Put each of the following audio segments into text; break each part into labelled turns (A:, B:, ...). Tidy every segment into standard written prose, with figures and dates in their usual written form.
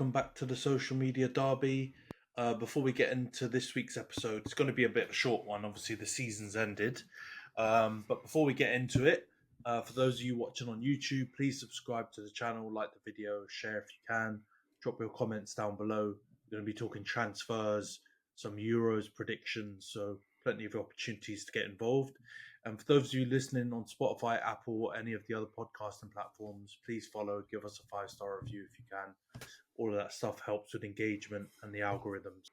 A: welcome back to the social media derby. Before we get into this week's episode, it's going to be a bit of a short one. Obviously, the season's ended. But before we get into it, for those of you watching on YouTube, please subscribe to the channel, like the video, share if you can, drop your comments down below. We're going to be talking transfers, some Euros predictions, so plenty of opportunities to get involved. And for those of you listening on Spotify, Apple, or any of the other podcasting platforms, please follow, give us a 5-star review if you can. All of that stuff helps with engagement and the algorithms.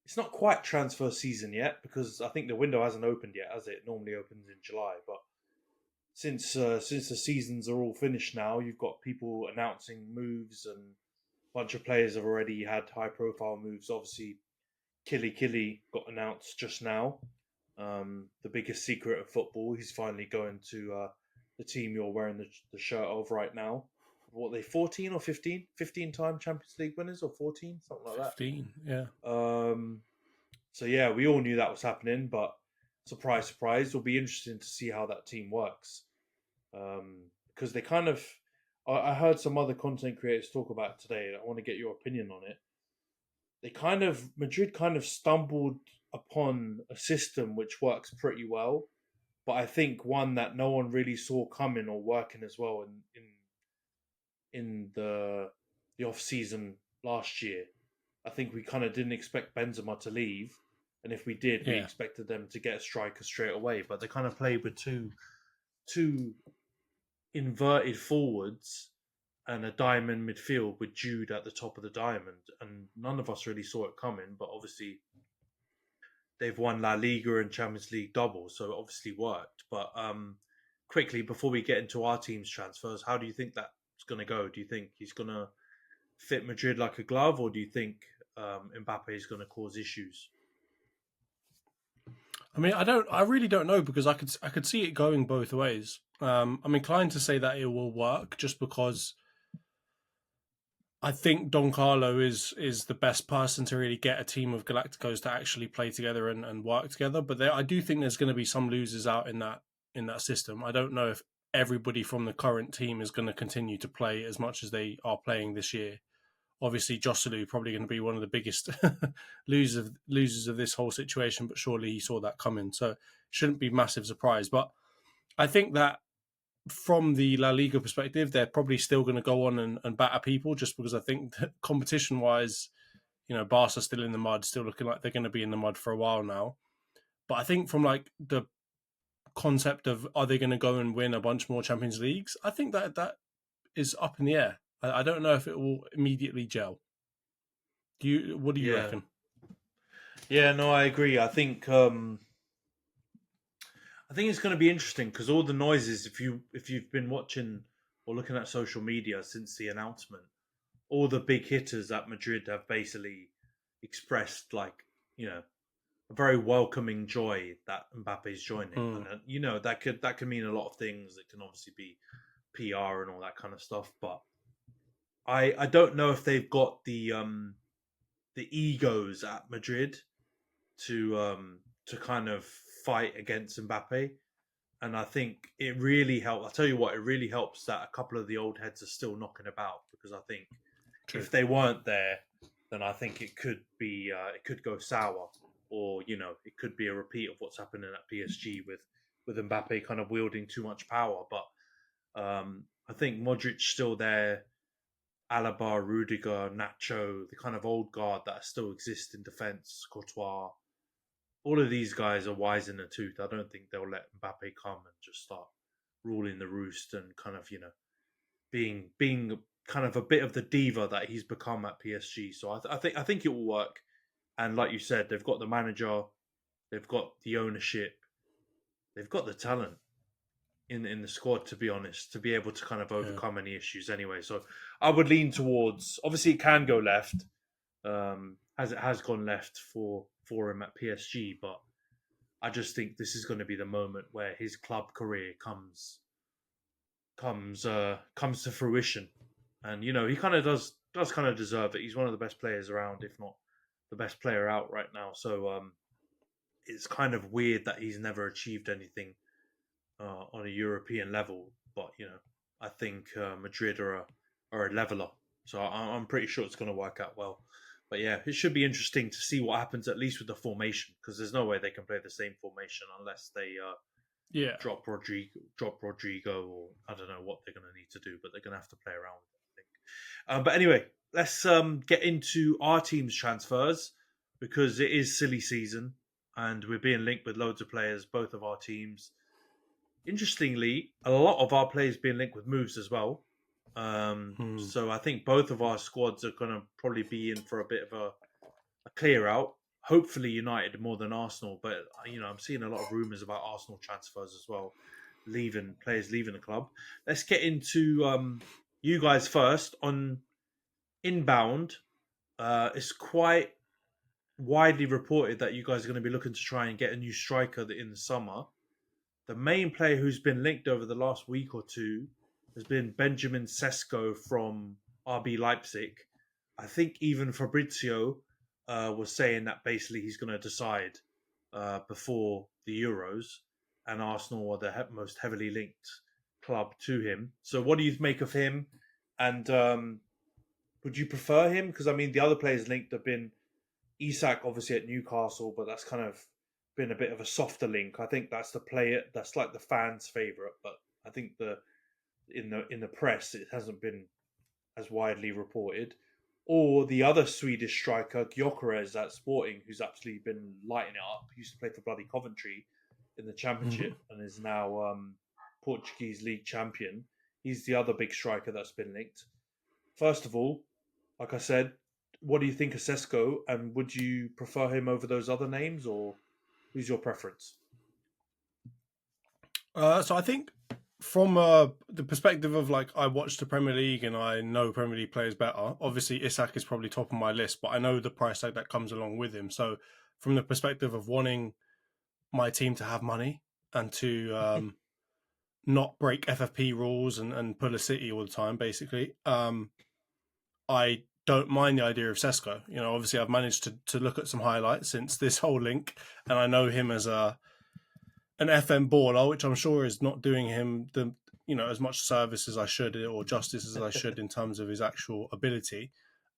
A: It's not quite transfer season yet because I think the window hasn't opened yet, has it? It normally opens in July, but since the seasons are all finished now, you've got people announcing moves, and a bunch of players have already had high-profile moves. Obviously, Killy got announced just now. The biggest secret of football. He's finally going to the team you're wearing the shirt of right now. What are they, 14 or 15? 15-time Champions League winners, or 14? Something like that.
B: 15, yeah.
A: So yeah, we all knew that was happening, but surprise, surprise, it'll be interesting to see how that team works. Because they kind of... I heard some other content creators talk about it today, and I want to get your opinion on it. Madrid kind of stumbled upon a system which works pretty well, but I think one that no one really saw coming or working as well in the off season last year. I think we kind of didn't expect Benzema to leave, and if we did, we expected them to get a striker straight away. But they kind of played with two inverted forwards and a diamond midfield with Jude at the top of the diamond, and none of us really saw it coming. But obviously, they've won La Liga and Champions League double, so it obviously worked. But quickly, before we get into our team's transfers, how do you think that's going to go? Do you think he's going to fit Madrid like a glove, or do you think Mbappe is going to cause issues?
B: I mean, I really don't know, because I could see it going both ways. I'm inclined to say that it will work just because I think Don Carlo is the best person to really get a team of Galacticos to actually play together and work together. But I do think there's going to be some losers out in that system. I don't know if everybody from the current team is going to continue to play as much as they are playing this year. Obviously, Joselu probably going to be one of the biggest losers of this whole situation, but surely he saw that coming, so it shouldn't be massive surprise. But I think that from the La Liga perspective, they're probably still going to go on and batter people, just because I think that competition-wise, Barca still in the mud, still looking like they're going to be in the mud for a while now. But I think from like the concept of, are they going to go and win a bunch more Champions Leagues, I think that is up in the air. I don't know if it will immediately gel. What do you reckon?
A: Yeah, no, I agree. I think it's going to be interesting because all the noises, if you've been watching or looking at social media since the announcement, all the big hitters at Madrid have basically expressed a very welcoming joy that Mbappe's joining, and that could mean a lot of things. It can obviously be PR and all that kind of stuff, but I don't know if they've got the egos at Madrid to kind of fight against Mbappe. And I think it really helps. I'll tell you what, it really helps that a couple of the old heads are still knocking about, because I think if they weren't there, then I think it could be it could go sour, or it could be a repeat of what's happening at PSG with Mbappe kind of wielding too much power. But I think Modric's still there, Alaba, Rudiger, Nacho, the kind of old guard that still exists in defence, Courtois. All of these guys are wise in the tooth. I don't think they'll let Mbappe come and just start ruling the roost and kind of, being kind of a bit of the diva that he's become at PSG. So I think it will work. And like you said, they've got the manager, they've got the ownership, they've got the talent in the squad, to be honest, to be able to kind of overcome any issues anyway. So I would lean towards, obviously it can go left, as it has gone left for him at PSG, but I just think this is going to be the moment where his club career comes to fruition. And he kind of does kind of deserve it. He's one of the best players around, if not the best player out right now. So it's kind of weird that he's never achieved anything on a European level. But I think Madrid are a leveler, So I'm pretty sure it's going to work out well. But yeah, it should be interesting to see what happens at least with the formation, because there's no way they can play the same formation unless they
B: Yeah.
A: drop Rodrigo, or I don't know what they're going to need to do, but they're going to have to play around with it, I think. But anyway, let's get into our team's transfers, because it is silly season and we're being linked with loads of players, both of our teams. Interestingly, a lot of our players being linked with moves as well. So I think both of our squads are going to probably be in for a bit of a clear out. Hopefully United more than Arsenal, but I'm seeing a lot of rumours about Arsenal transfers as well, players leaving the club. Let's get into you guys first on inbound. It's quite widely reported that you guys are going to be looking to try and get a new striker in the summer. The main player who's been linked over the last week or two has been Benjamin Sesko from RB Leipzig. I think even Fabrizio was saying that basically he's going to decide before the Euros, and Arsenal are the most heavily linked club to him. So what do you make of him? And would you prefer him? Because I mean, the other players linked have been Isak, obviously at Newcastle, but that's kind of been a bit of a softer link. I think that's the player that's like the fans' favourite, but I think in the press it hasn't been as widely reported. Or the other Swedish striker, Gyökeres at Sporting, who's actually been lighting it up. He used to play for bloody Coventry in the Championship and is now Portuguese league champion. He's the other big striker that's been linked. First of all, like I said, what do you think of Sesko, and would you prefer him over those other names, or who's your preference?
B: So I think from the perspective of like, I watch the Premier League and I know Premier League players better. Obviously, Isak is probably top of my list, but I know the price tag that comes along with him. So from the perspective of wanting my team to have money and to not break FFP rules and pull a City all the time, basically, I don't mind the idea of Sesko. Obviously I've managed to look at some highlights since this whole link, and I know him as an FM baller, which I'm sure is not doing him as much service as I should, or justice as I should, in terms of his actual ability.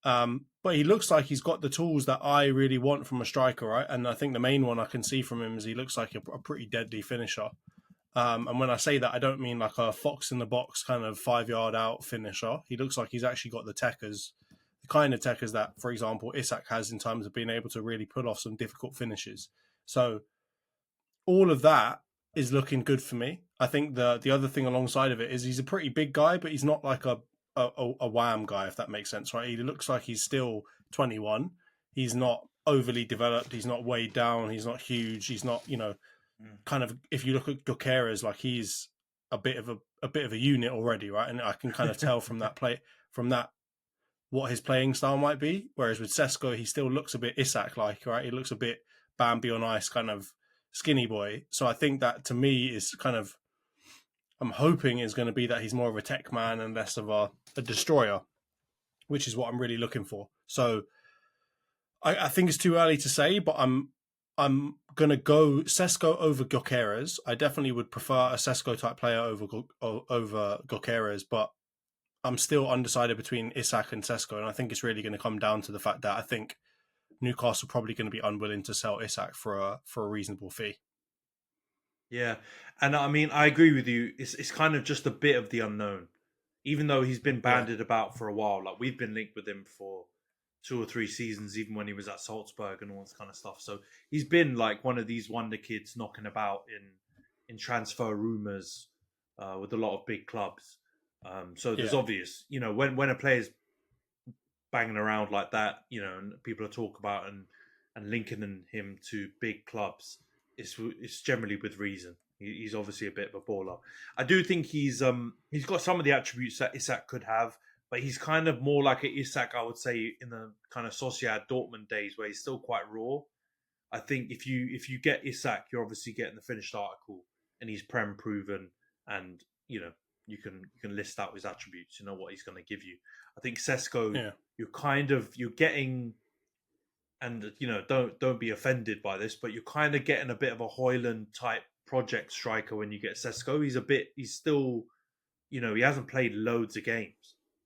B: But he looks like he's got the tools that I really want from a striker, right? And I think the main one I can see from him is he looks like a pretty deadly finisher. And when I say that, I don't mean like a fox in the box kind of 5-yard out finisher. He looks like he's actually got the kind of techers that, for example, Isak has, in terms of being able to really pull off some difficult finishes. So all of that is looking good for me. I think the other thing alongside of it is he's a pretty big guy, but he's not like a wham guy, if that makes sense, right? He looks like he's still 21. He's not overly developed. He's not weighed down. He's not huge. He's not, kind of, if you look at Gyökeres, like he's a bit of a unit already, right? And I can kind of tell from that what his playing style might be. Whereas with Sesko, he still looks a bit Isak-like, right? He looks a bit Bambi on ice, kind of skinny boy. So I think that, to me, is kind of, I'm hoping is going to be that he's more of a tech man and less of a destroyer, which is what I'm really looking for. So I think it's too early to say, but I'm going to go Sesko over Gyökeres. I definitely would prefer a Sesko type player over Gyökeres, but I'm still undecided between Isak and Sesko, and I think it's really going to come down to the fact that I think Newcastle are probably going to be unwilling to sell Isak for a reasonable fee.
A: Yeah, and I mean, I agree with you. It's kind of just a bit of the unknown, even though he's been banded about for a while. Like, we've been linked with him for 2 or 3 seasons, even when he was at Salzburg and all this kind of stuff. So he's been like one of these wonder kids knocking about in transfer rumors with a lot of big clubs. So there's obvious, when a player's banging around like that, and people are talking about and linking him to big clubs, it's generally with reason. He's obviously a bit of a baller. I do think he's got some of the attributes that Isak could have, but he's kind of more like an Isak, I would say, in the kind of Sociedad Dortmund days, where he's still quite raw. I think if you get Isak, you're obviously getting the finished article, and he's prem proven, and you can list out his attributes. You know what he's going to give you. I think Sesko, you're getting, and don't be offended by this, but you're kind of getting a bit of a Højlund type project striker when you get Sesko. He's still, he hasn't played loads of games.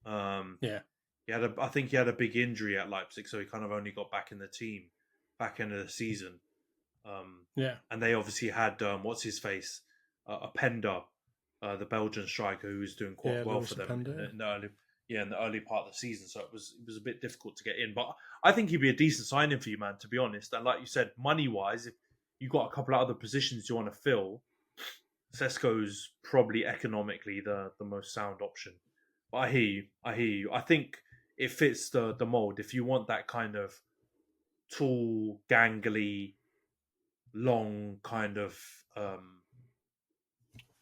A: He I think he had a big injury at Leipzig, so he kind of only got back in the team back end of the season.
B: Yeah.
A: And they obviously had what's his face, Openda, the Belgian striker, who was doing quite well
B: Lewis
A: for them
B: Openda,
A: in the early part of the season. So it was a bit difficult to get in, but I think he'd be a decent signing for you, man. To be honest, and like you said, money wise, if you got a couple of other positions you want to fill, Sesko's probably economically the most sound option. But I hear you. I think it fits the mold. If you want that kind of tall, gangly, long kind of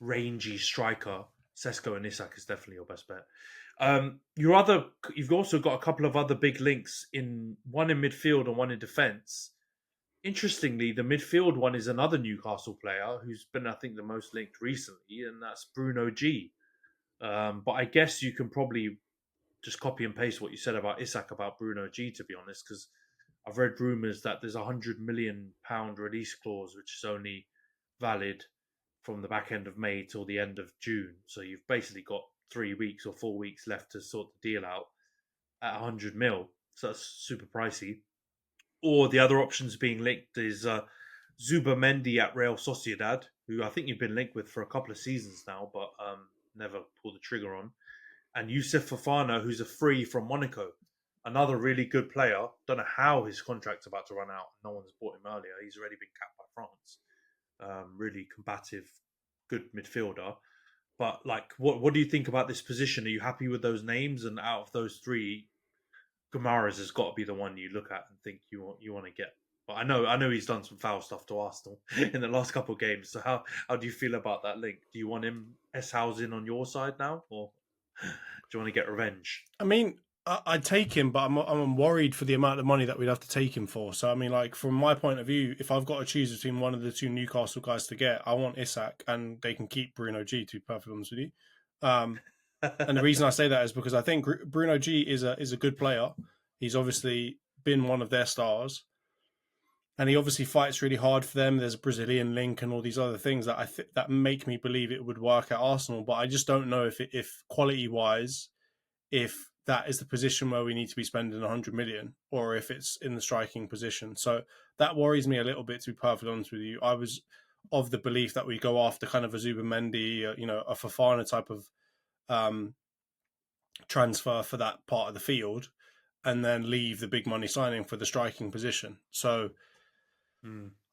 A: rangy striker, Sesko and Isak is definitely your best bet. You've also got a couple of other big links one in midfield and one in defence. Interestingly, the midfield one is another Newcastle player who's been, I think, the most linked recently, and that's Bruno G. But I guess you can probably just copy and paste what you said about Isak about Bruno G, to be honest, because I've read rumours that there's £100 million release clause, which is only valid from the back end of May till the end of June. So you've basically got 3 weeks or 4 weeks left to sort the deal out at 100 mil. So that's super pricey. Or the other options being linked is Zubimendi at Real Sociedad, who I think you've been linked with for a couple of seasons now, but never pulled the trigger on. And Youssef Fofana, who's a free from Monaco. Another really good player. Don't know how his contract's about to run out. No one's bought him earlier. He's already been capped by France. Really combative, good midfielder. But like, what do you think about this position? Are you happy with those names? And out of those three, Guimaraes has got to be the one you look at and think you want to get. But I know he's done some foul stuff to Arsenal in the last couple of games. So how do you feel about that link? Do you want him housing on your side now, or do you want to get revenge?
B: I mean, I'd take him, but I'm worried for the amount of money that we'd have to take him for. So I mean, like from my point of view, if I've got to choose between one of the two Newcastle guys to get, I want Isak, and they can keep Bruno G. To be perfectly honest with you. And the reason I say that is because I think Bruno G is a good player. He's obviously been one of their stars, and he obviously fights really hard for them. There's a Brazilian link and all these other things that that make me believe it would work at Arsenal. But I just don't know if quality wise, if that is the position where we need to be spending 100 million, or if it's in the striking position. So that worries me a little bit, to be perfectly honest with you. I was of the belief that we go after kind of a Zubimendi, a Fofana type of transfer for that part of the field, and then leave the big money signing for the striking position. So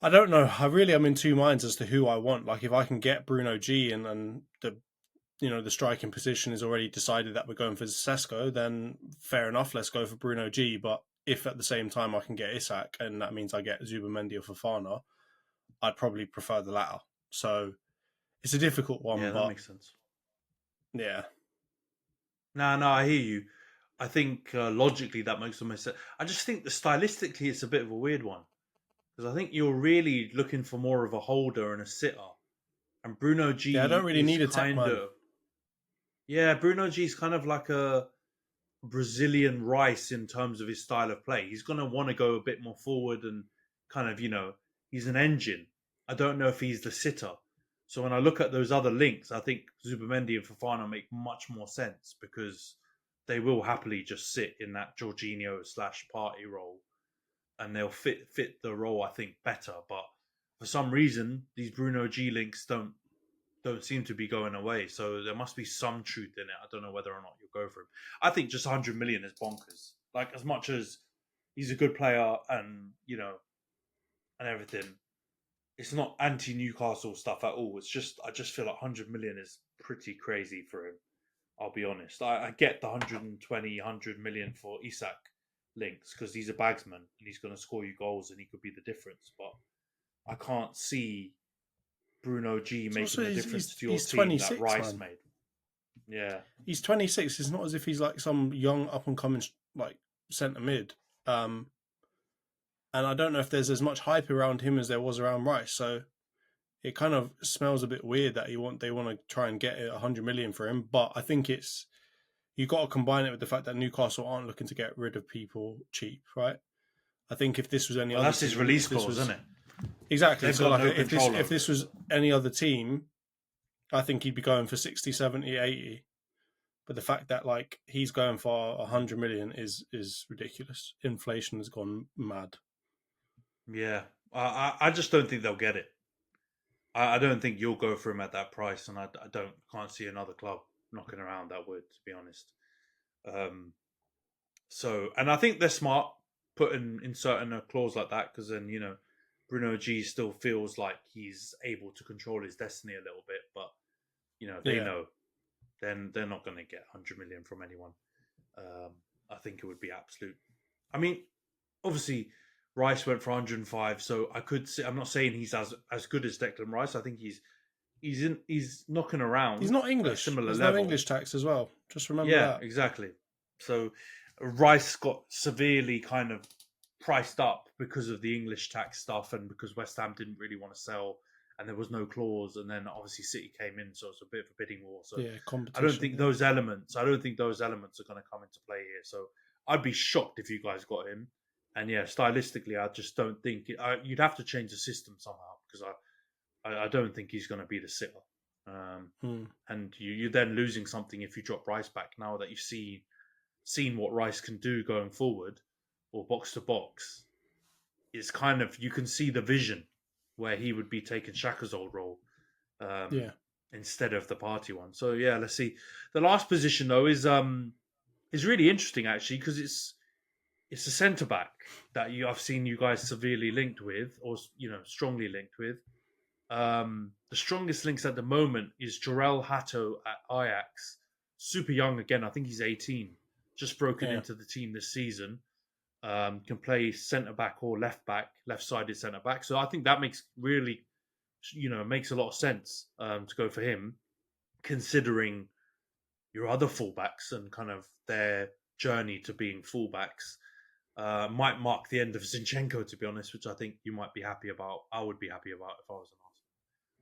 B: I don't know. I really am in two minds as to who I want. Like if I can get Bruno G and the striking position is already decided that we're going for Sesko, then fair enough, let's go for Bruno G. But if at the same time I can get Isak and that means I get Zubimendi or Fofana, I'd probably prefer the latter. So it's a difficult one.
A: Yeah, that makes sense.
B: Yeah.
A: No, I hear you. I think logically that makes the most sense. I just think that stylistically it's a bit of a weird one. Because I think you're really looking for more of a holder and a sitter. And Bruno G.
B: Yeah, I don't really need a tech man.
A: Yeah, Bruno G is kind of like a Brazilian Rice in terms of his style of play. He's going to want to go a bit more forward and kind of, he's an engine. I don't know if he's the sitter. So when I look at those other links, I think Zubimendi and Fofana make much more sense because they will happily just sit in that Jorginho/Party role, and they'll fit the role, I think, better. But for some reason, these Bruno G links don't seem to be going away. So there must be some truth in it. I don't know whether or not you'll go for him. I think just 100 million is bonkers. Like, as much as he's a good player and, and everything, it's not anti-Newcastle stuff at all. It's just, I just feel like 100 million is pretty crazy for him. I'll be honest. I get the 120, 100 million for Isak links because he's a bagsman and he's going to score you goals and he could be the difference. But I can't see Bruno G making a difference to your team that Rice made. Yeah.
B: He's 26. It's not as if he's like some young up-and-coming like centre mid. And I don't know if there's as much hype around him as there was around Rice. So it kind of smells a bit weird that they want to try and get 100 million for him. But I think you've got to combine it with the fact that Newcastle aren't looking to get rid of people cheap, right? I think if this was any other
A: that's
B: team,
A: his release clause, isn't it?
B: Exactly. So like if this was any other team, I think he'd be going for 60, 70, 80. But the fact that like he's going for 100 million is ridiculous. Inflation has gone mad.
A: Yeah, I just don't think they'll get it. I don't think you'll go for him at that price, and I can't see another club knocking around that would, to be honest. Um, and I think they're smart inserting a clause like that because then Bruno G still feels like he's able to control his destiny a little bit, but they know then they're not going to get 100 million from anyone. I think it would be absolute. I mean, obviously Rice went for 105, so I could say, I'm not saying he's as good as Declan Rice. I think he's knocking around.
B: He's not English.
A: Similar
B: There's
A: level.
B: no English tax as well. Just remember that.
A: Exactly. So Rice got severely kind of priced up because of the English tax stuff and because West Ham didn't really want to sell and there was no clause, and then obviously City came in, so it's a bit of a bidding war. So
B: competition.
A: I don't think those elements are going to come into play here. So I'd be shocked if you guys got him. And stylistically, I just don't think you'd have to change the system somehow because I don't think he's going to be the sitter. And you're then losing something if you drop Rice back now that you've seen what Rice can do going forward or box to box. It's kind of, you can see the vision where he would be taking Xhaka's old role instead of the party one. So let's see. The last position though is really interesting actually because it's a centre back that I've seen you guys severely linked with or strongly linked with. The strongest links at the moment is Jorel Hato at Ajax. Super young again. I think he's 18. Just broken into the team this season. Can play centre back or left-sided centre back. So I think that makes makes a lot of sense to go for him, considering your other fullbacks and kind of their journey to being fullbacks. Might mark the end of Zinchenko, to be honest, which I think you might be happy about. I would be happy about if I was an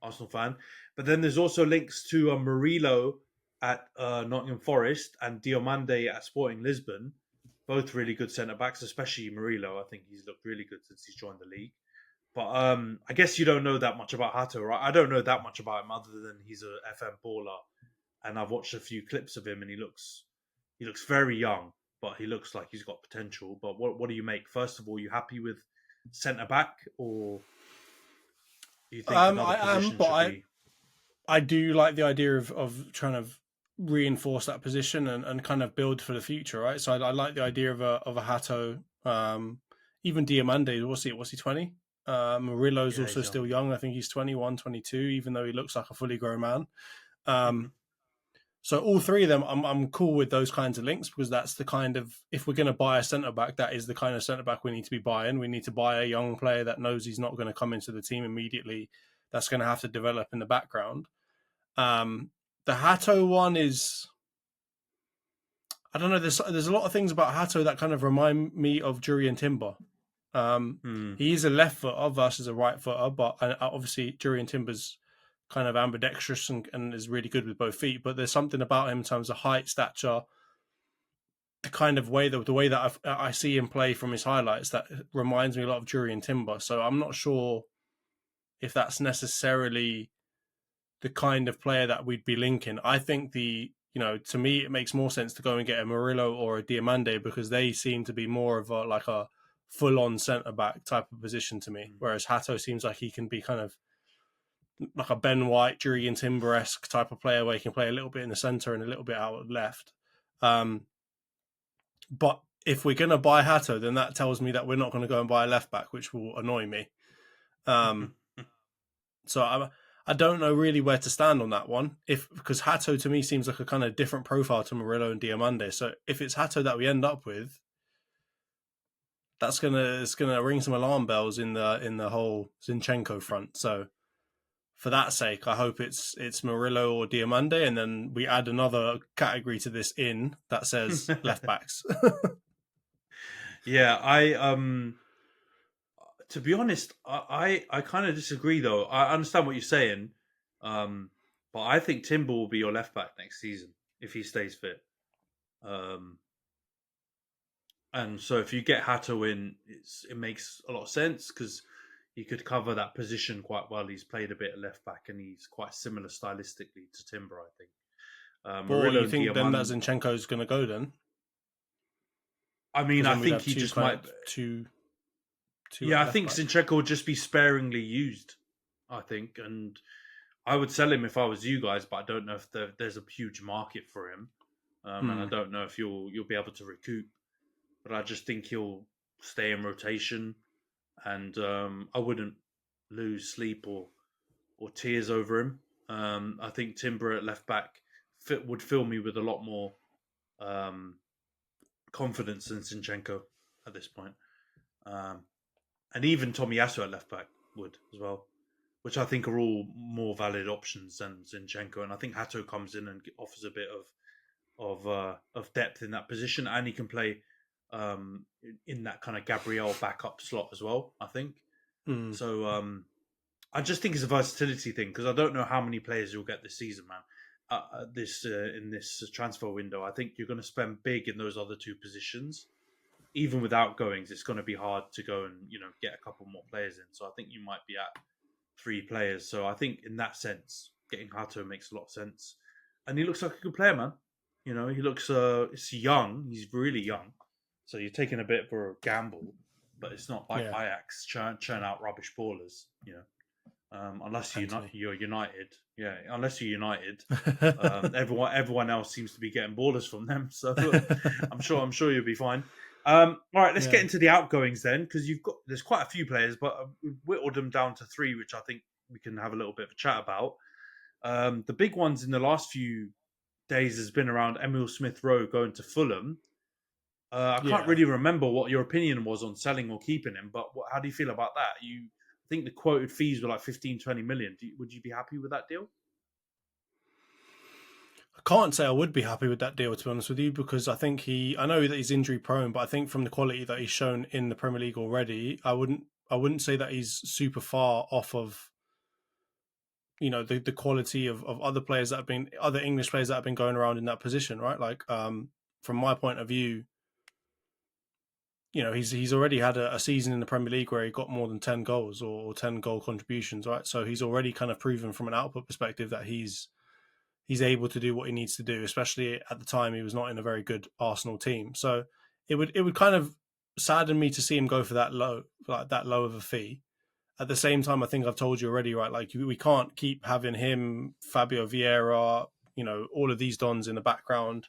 A: Arsenal fan. But then there's also links to Murillo at Nottingham Forest and Diomande at Sporting Lisbon. Both really good centre-backs, especially Murillo. I think he's looked really good since he's joined the league. But I guess you don't know that much about Hato, right? I don't know that much about him other than he's a FM baller. And I've watched a few clips of him and he looks very young, but he looks like he's got potential. But what do you make? First of all, you happy with centre-back or do you think another position should be...
B: I do like the idea of trying to reinforce that position and kind of build for the future, right? So I like the idea of a Hato, even Diomande. What's he 20? Murillo's also still young. I think he's 21, 22, even though he looks like a fully grown man. So all three of them, I'm cool with those kinds of links because that's the kind of, if we're going to buy a centre back, that is the kind of centre back we need to be buying. We need to buy a young player that knows he's not going to come into the team immediately. That's going to have to develop in the background. The Hato one is, I don't know. There's a lot of things about Hato that kind of remind me of Jurriën Timber. He is a left footer versus a right footer, but obviously Jurriën Timber's kind of ambidextrous and is really good with both feet. But there's something about him in terms of height, stature, the kind of way the way that I see him play from his highlights that reminds me a lot of Jurriën Timber. So I'm not sure if that's necessarily the kind of player that we'd be linking. I think to me, it makes more sense to go and get a Murillo or a Diomande because they seem to be more of a full-on centre-back type of position to me. Whereas Hato seems like he can be kind of like a Ben White, Jurriën Timber-esque type of player where he can play a little bit in the centre and a little bit out left. But if we're going to buy Hato, then that tells me that we're not going to go and buy a left-back, which will annoy me. So I don't know really where to stand on that one. Because Hato to me seems like a kind of different profile to Murillo and Diomande. So if it's Hato that we end up with, it's gonna ring some alarm bells in the whole Zinchenko front. So for that sake, I hope it's Murillo or Diomande, and then we add another category to this that says left backs.
A: To be honest, I kind of disagree though. I understand what you're saying, but I think Timber will be your left back next season if he stays fit. And so if you get Hato in, it makes a lot of sense because he could cover that position quite well. He's played a bit of left back and he's quite similar stylistically to Timber, I think.
B: Or
A: Murillo
B: you
A: and
B: think then that
A: Diamand.
B: Zinchenko's going to go then?
A: I mean,
B: Because
A: I
B: then we'd
A: think
B: have
A: he just might.
B: two
A: Yeah,
B: at
A: I
B: left
A: think
B: back.
A: Zinchenko will just be sparingly used. I think, and I would sell him if I was you guys, but I don't know if there's a huge market for him, and I don't know if you'll be able to recoup. But I just think he'll stay in rotation, and I wouldn't lose sleep or tears over him. I think Timber at left back would fill me with a lot more um, confidence than Zinchenko at this point. Um, and even Tomiyasu at left back would as well, which I think are all more valid options than Zinchenko. And I think Hato comes in and offers a bit of depth in that position, and he can play in that kind of Gabriel backup slot as well. I think so. I just think it's a versatility thing because I don't know how many players you'll get this season, man. In this transfer window, I think you're going to spend big in those other two positions. Even without goings, it's going to be hard to go and get a couple more players in. So I think you might be at 3 players. So I think in that sense, getting Hato makes a lot of sense. And he looks like a good player, man. He looks it's young. He's really young. So you're taking a bit of a gamble, but it's not like
B: Yeah,
A: Ajax churn out rubbish ballers. Unless
B: Antony.
A: you're United, yeah. Unless you're United, everyone else seems to be getting ballers from them. So I'm sure you'll be fine. All right, let's get
B: Yeah.
A: into the outgoings then, because there's quite a few players, but we've whittled them down to 3, which I think we can have a little bit of a chat about. The big ones in the last few days has been around Emil Smith-Rowe going to Fulham. I can't
B: Yeah.
A: really remember what your opinion was on selling or keeping him, but how do you feel about that? I think the quoted fees were like 15, 20 million. Would you be happy with that deal?
B: I can't say I would be happy with that deal, to be honest with you, because I know that he's injury prone, but I think from the quality that he's shown in the Premier League already, I wouldn't say that he's super far off of the quality of other players that have been other English players that have been going around in that position, right? Like from my point of view, he's already had a season in the Premier League where he got more than 10 goals or 10 goal contributions, right? So he's already kind of proven from an output perspective that he's able to do what he needs to do, especially at the time he was not in a very good Arsenal team. So it would kind of sadden me to see him go for that low, like that low of a fee. At the same time, I think I've told you already, right? Like we can't keep having him, Fabio Vieira, all of these dons in the background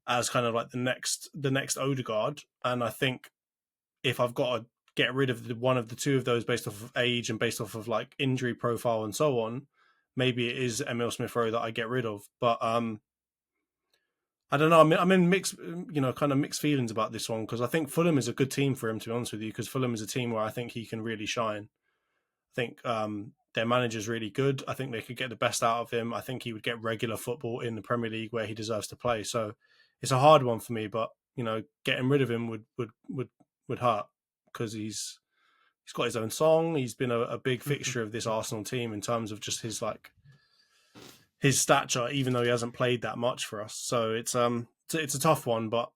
B: as kind of like the next Odegaard. And I think if I've got to get rid of one of the two of those based off of age and based off of like injury profile and so on, maybe it is Emil Smith-Rowe that I get rid of. But I don't know. I'm in mixed, kind of mixed feelings about this one because I think Fulham is a good team for him, to be honest with you, because Fulham is a team where I think he can really shine. I think their manager's really good. I think they could get the best out of him. I think he would get regular football in the Premier League where he deserves to play. So it's a hard one for me, but getting rid of him would hurt because he's got his own song. He's been a big fixture of this Arsenal team in terms of just his stature, even though he hasn't played that much for us. So it's a tough one, but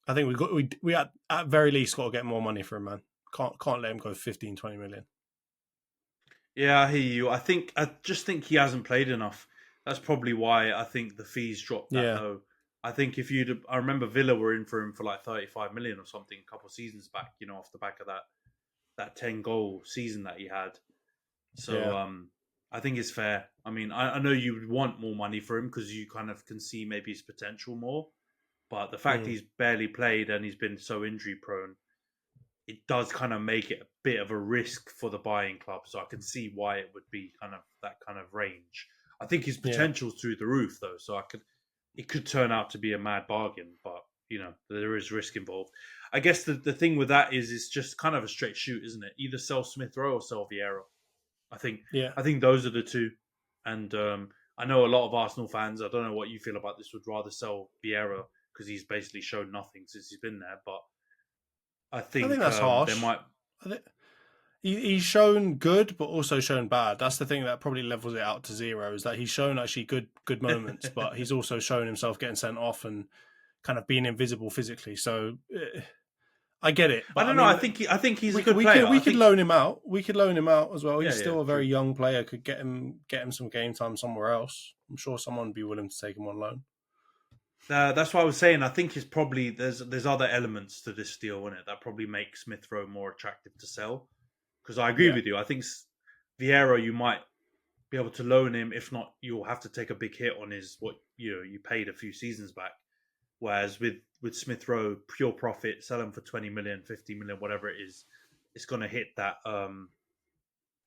B: I think we at very least got to get more money for him, man. Can't let him go 15, 20 million.
A: Yeah, I hear you. I just think he hasn't played enough. That's probably why I think the fees dropped that
B: Yeah.
A: low. I think I remember Villa were in for him for like 35 million or something a couple of seasons back. Off the back of that 10-goal season that he had. So
B: Yeah.
A: I think it's fair. I mean, I know you would want more money for him because you kind of can see maybe his potential more. But the fact he's barely played and he's been so injury prone, it does kind of make it a bit of a risk for the buying club. So I can see why it would be kind of that kind of range. I think his
B: Yeah.
A: potential's through the roof though, so it could turn out to be a mad bargain, but there is risk involved. I guess the thing with that is it's just kind of a straight shoot, isn't it? Either sell Smith-Rowe or sell Vieira. I think
B: Yeah.
A: I think those are the two. And I know a lot of Arsenal fans, I don't know what you feel about this, would rather sell Vieira because he's basically shown nothing since he's been there, but I
B: I think
A: think
B: that's
A: there
B: harsh.
A: might.
B: I think he's shown good, but also shown bad. That's the thing that probably levels it out to zero. Is that he's shown actually good moments, but he's also shown himself getting sent off and kind of being invisible physically. So I get it,
A: I
B: but
A: don't know. I think he's a good
B: we
A: player.
B: we could loan him out. We could loan him out as well.
A: Yeah,
B: He's still a
A: true.
B: very young player. Could get him some game time somewhere else. I'm sure someone would be willing to take him on loan.
A: That's what I was saying. I think it's probably there's other elements to this deal in it that probably make Smith-Rowe more attractive to sell. Because I agree
B: Yeah,
A: with you. I think Vieira, you might be able to loan him. If not, you'll have to take a big hit on his what you paid a few seasons back. Whereas with Smith-Rowe, pure profit, sell him for 20 million, 50 million, whatever it is, it's going to hit that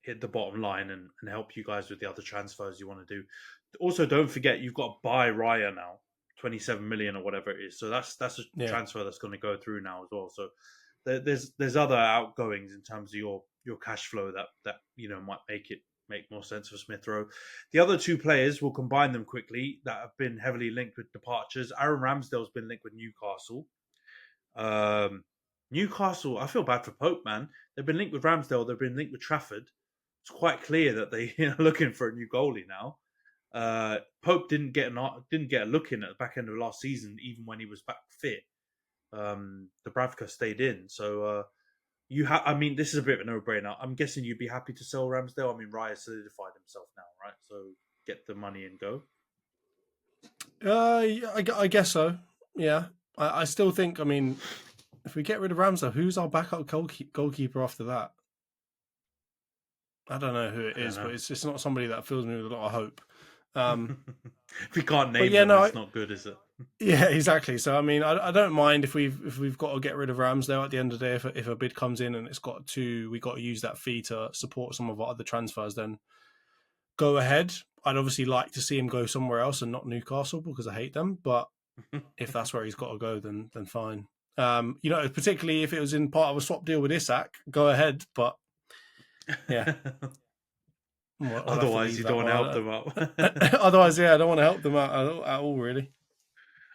A: hit the bottom line and help you guys with the other transfers you want to do. Also, don't forget you've got to buy Raya now, 27 million or whatever it is. So that's a
B: yeah.
A: transfer that's going to go through now as well. So there's other outgoings in terms of your cash flow that might make more sense for Smith-Rowe. The other two players, we'll combine them quickly, that have been heavily linked with departures. Aaron Ramsdale's been linked with Newcastle. Newcastle, I feel bad for Pope, man. They've been linked with Ramsdale. They've been linked with Trafford. It's quite clear that they are looking for a new goalie now. Pope didn't get a look in at the back end of last season, even when he was back fit. Dubravka stayed in, so I mean, this is a bit of a no-brainer. I'm guessing you'd be happy to sell Ramsdale. I mean, Raya solidified himself now, right? So get the money and go.
B: I guess so. Yeah, I still think. I mean, if we get rid of Ramsdale, who's our backup goalkeeper after that? I don't know who it is, but it's not somebody that fills me with a lot of hope.
A: If we can't name them, it's not good, is it?
B: Yeah, exactly. So I mean, I don't mind if we've got to get rid of Ramsdale at the end of the day. If a bid comes in and we got to use that fee to support some of our other transfers, then go ahead. I'd obviously like to see him go somewhere else and not Newcastle because I hate them. But if that's where he's got to go, then fine. Particularly if it was in part of a swap deal with Isak, go ahead. But yeah.
A: Otherwise, you don't want to help them out.
B: Otherwise, yeah, I don't want to help them out at all, really.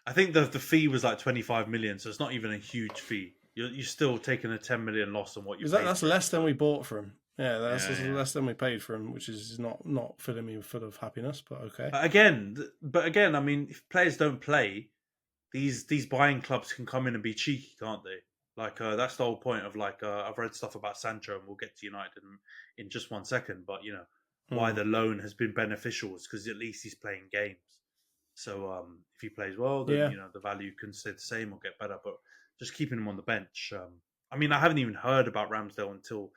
A: I think the fee was like 25 million, so it's not even a huge fee. You're still taking a 10 million loss on what you paid.
B: That's less than we bought for him. Yeah, that's less than we paid for him, which is not filling me full of happiness, but okay.
A: But again, I mean, if players don't play, these buying clubs can come in and be cheeky, can't they? Like that's the whole point of I've read stuff about Sancho, and we'll get to United in just 1 second. But why the loan has been beneficial is because at least he's playing games. So if he plays well, then the value can stay the same or get better. But just keeping him on the bench. I mean, I haven't even heard about Ramsdale until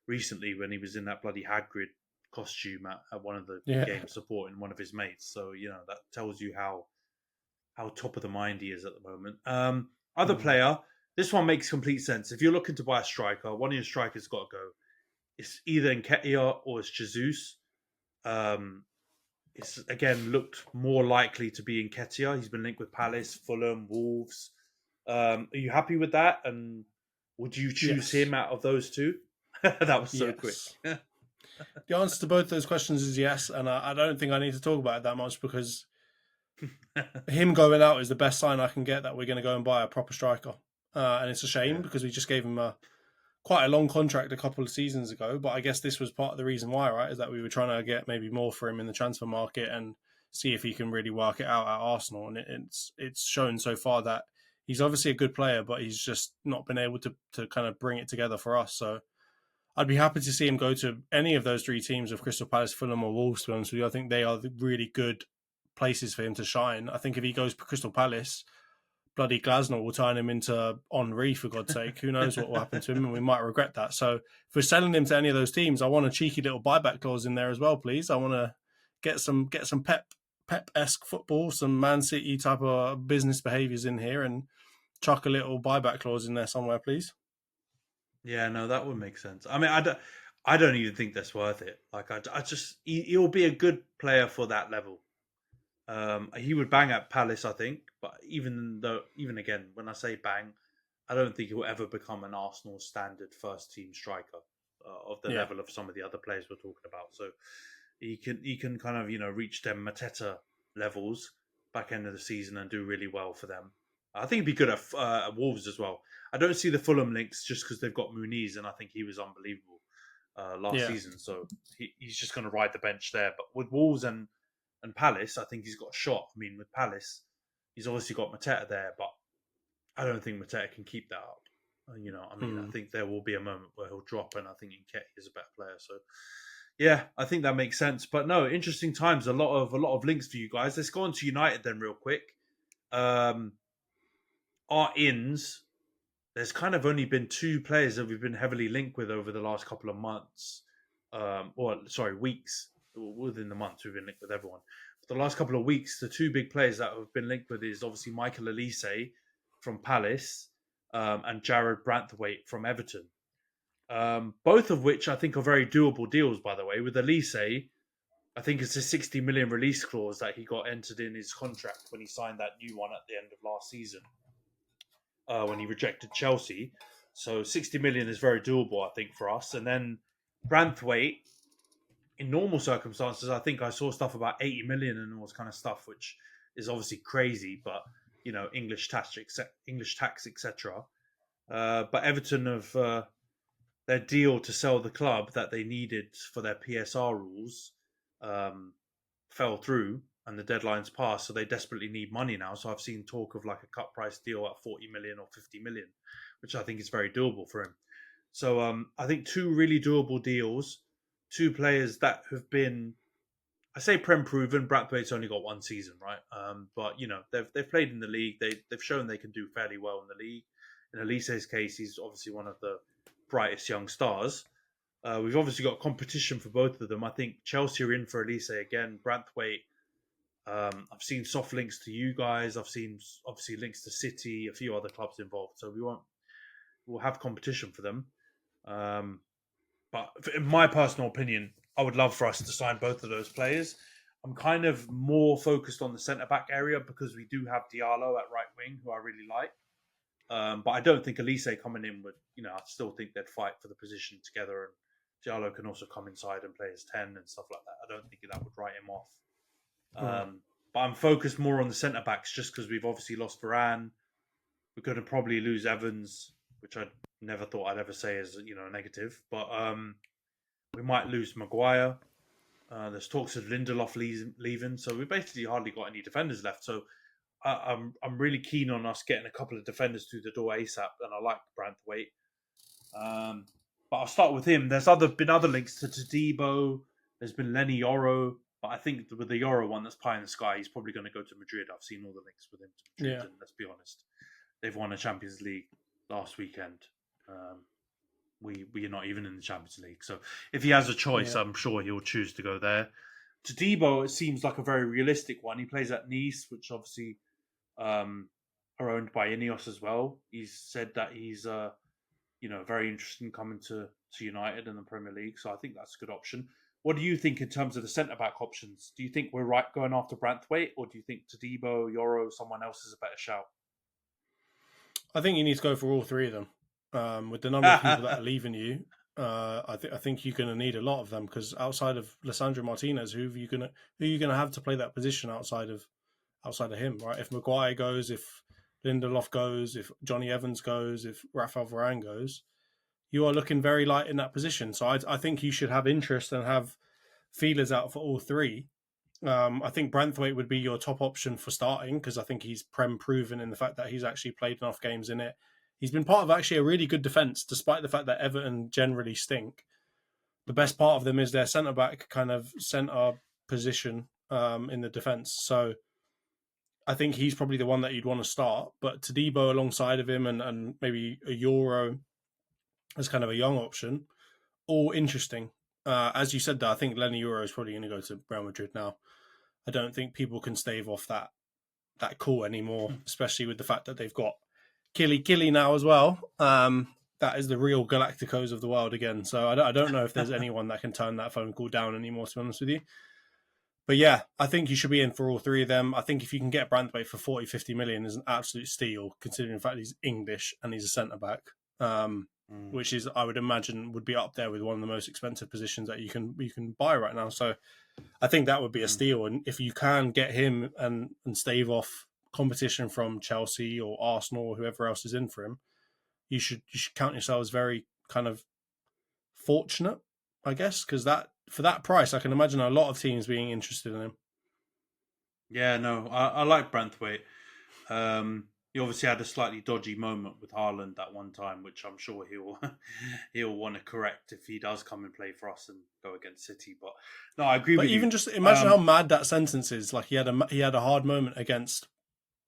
A: recently when he was in that bloody Hagrid costume at one of the games supporting one of his mates. So that tells you how top of the mind he is at the moment. Other player, this one makes complete sense. If you're looking to buy a striker, one of your strikers got to go. It's either Nketiah or it's Jesus. It's again looked more likely to be Nketiah. He's been linked with Palace, Fulham, Wolves. Are you happy with that? And would you choose him out of those two? That was so quick.
B: The answer to both those questions is yes, and I don't think I need to talk about it that much because him going out is the best sign I can get that we're going to go and buy a proper striker. And it's a shame because we just gave him quite a long contract a couple of seasons ago, but I guess this was part of the reason why, right? Is that we were trying to get maybe more for him in the transfer market and see if he can really work it out at Arsenal. And it's shown so far that he's obviously a good player, but he's just not been able to kind of bring it together for us. So I'd be happy to see him go to any of those three teams of Crystal Palace, Fulham or Wolves, to be honest with you. I think they are the really good places for him to shine. I think if he goes to Crystal Palace, bloody Glasner will turn him into Henri, for God's sake. Who knows what will happen to him, and we might regret that. So if we're selling him to any of those teams, I want a cheeky little buyback clause in there as well, please. I want to get some Pep-esque football, some Man City type of business behaviours in here, and chuck a little buyback clause in there somewhere, please.
A: Yeah, no, that would make sense. I mean, I don't even think that's worth it. Like, he'll be a good player for that level. He would bang at Palace, I think, but even again, when I say bang, I don't think he'll ever become an Arsenal standard first team striker of the level of some of the other players we're talking about. So he can kind of reach them Mateta levels back end of the season and do really well for them. I think he'd be good at Wolves as well. I don't see the Fulham links just because they've got Muniz, and I think he was unbelievable last season. So he's just going to ride the bench there. But with Wolves and Palace, I think he's got a shot. I mean, with Palace, he's obviously got Mateta there, but I don't think Mateta can keep that up. I think there will be a moment where he'll drop, and I think Nketiah is a better player. So, yeah, I think that makes sense. But no, interesting times. A lot of links for you guys. Let's go on to United then, real quick. Our ins. There's kind of only been 2 players that we've been heavily linked with over the last couple of months, weeks. Within the months, we've been linked with everyone. For the last couple of weeks, the 2 big players that have been linked with is obviously Michael Olise from Palace and Jared Branthwaite from Everton. Both of which I think are very doable deals, by the way. With Olise, I think it's a 60 million release clause that he got entered in his contract when he signed that new one at the end of last season. When he rejected Chelsea. So 60 million is very doable, I think, for us. And then Branthwaite, in normal circumstances, I think I saw stuff about 80 million and all this kind of stuff, which is obviously crazy, but, English tax, etc. But Everton have their deal to sell the club that they needed for their PSR rules fell through. And the deadline's passed, so they desperately need money now. So I've seen talk of like a cut price deal at 40 million or 50 million, which I think is very doable for him. So I think 2 really doable deals, 2 players that have been, I say Prem proven. Brathwaite's only got 1 season, right? But they've played in the league. They've shown they can do fairly well in the league. In Elise's case, he's obviously one of the brightest young stars. We've obviously got competition for both of them. I think Chelsea are in for Olise again. Brathwaite. I've seen soft links to you guys. I've seen obviously links to City, a few other clubs involved. So we'll have competition for them. But in my personal opinion, I would love for us to sign both of those players. I'm kind of more focused on the centre back area because we do have Diallo at right wing, who I really like. But I don't think Olise coming in would, I still think they'd fight for the position together. And Diallo can also come inside and play as 10 and stuff like that. I don't think that would write him off. But I'm focused more on the centre backs just because we've obviously lost Varane. We're going to probably lose Evans, which I never thought I'd ever say as a negative. But we might lose Maguire. There's talks of Lindelof leaving, so we basically hardly got any defenders left. So I'm really keen on us getting a couple of defenders through the door ASAP, and I like Branthwaite. But I'll start with him. There's been other links to Todibo. There's been Lenny Yoro. But I think with the Euro one, that's pie in the sky. He's probably going to go to Madrid. I've seen all the links with him to Madrid, and let's be honest, they've won a Champions League last weekend. We are not even in the Champions League. So if he has a choice, I'm sure he'll choose to go there. Todibo, it seems like a very realistic one. He plays at Nice, which obviously are owned by Ineos as well. He's said that he's very interested in coming to United in the Premier League. So I think that's a good option. What do you think in terms of the centre-back options? Do you think we're right going after Branthwaite, or do you think Todibo, Yoro, someone else is a better shout?
B: I think you need to go for all 3 of them. With the number of people that are leaving you, I think you're going to need a lot of them because outside of Lisandro Martinez, who are you going to have to play that position outside of him, right? If Maguire goes, if Lindelof goes, if Johnny Evans goes, if Rafael Varane goes, you are looking very light in that position. So I think you should have interest and have feelers out for all 3. I think Branthwaite would be your top option for starting because I think he's Prem proven in the fact that he's actually played enough games in it. He's been part of actually a really good defence, despite the fact that Everton generally stink. The best part of them is their centre-back kind of centre position in the defence. So I think he's probably the one that you'd want to start. But Todibo alongside of him and maybe a Euro as kind of a young option, all interesting. As you said, though, I think Lenny Euro is probably going to go to Real Madrid now. I don't think people can stave off that call anymore, especially with the fact that they've got Killy now as well. That is the real Galacticos of the world again. So I don't know if there's anyone that can turn that phone call down anymore, to be honest with you. But yeah, I think you should be in for all 3 of them. I think if you can get Branthwaite for 40, 50 million is an absolute steal, considering the fact he's English and he's a centre-back. Which is, I would imagine, would be up there with one of the most expensive positions that you can buy right now. So I think that would be a steal. And if you can get him and stave off competition from Chelsea or Arsenal or whoever else is in for him, you should count yourselves very kind of fortunate, I guess, because for that price, I can imagine a lot of teams being interested in him.
A: Yeah, no, I like Branthwaite. he obviously had a slightly dodgy moment with Haaland at one time, which I'm sure he'll want to correct if he does come and play for us and go against City. But no, I agree
B: But
A: with you.
B: even just imagine how mad that sentence is. Like he had a hard moment against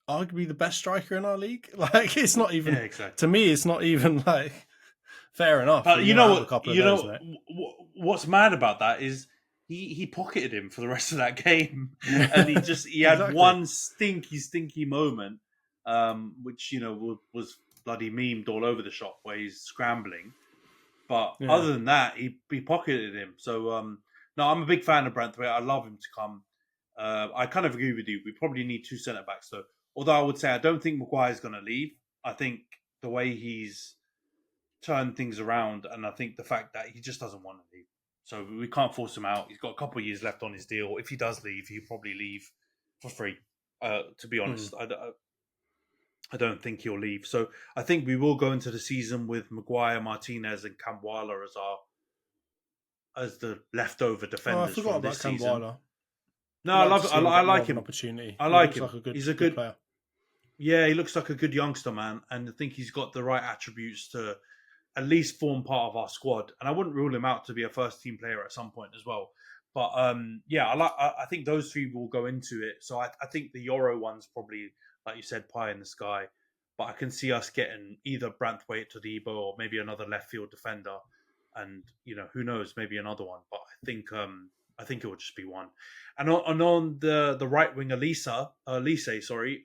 B: arguably the best striker in our league. Like it's not even
A: exactly.
B: to me. It's not even like fair enough.
A: But you know what?
B: Those,
A: what's mad about that is he pocketed him for the rest of that game, and he had exactly. One stinky moment, which was bloody memed all over the shop where he's scrambling. But other than that, he pocketed him. So no, I'm a big fan of Branthwaite. I love him to come. I kind of agree with you. We probably need 2 centre backs though. Although I would say I don't think Maguire's going to leave. I think the way he's turned things around, and I think the fact that he just doesn't want to leave. So we can't force him out. He's got a couple of years left on his deal. If he does leave, he'll probably leave for free. To be honest, I don't think he'll leave. So I think we will go into the season with Maguire, Martinez, and Kambwala as the leftover defenders from this season. Kambwala. No, I like him. I like him. He's a good
B: player.
A: Yeah, he looks like a good youngster, man, and I think he's got the right attributes to at least form part of our squad. And I wouldn't rule him out to be a first team player at some point as well. But I think those 3 will go into it. So I think the Euro one's probably, like you said, pie in the sky. But I can see us getting either Branthwaite to Debo or maybe another left field defender, and who knows, maybe another one. But I think it will just be one. And on the right wing, Olise, sorry.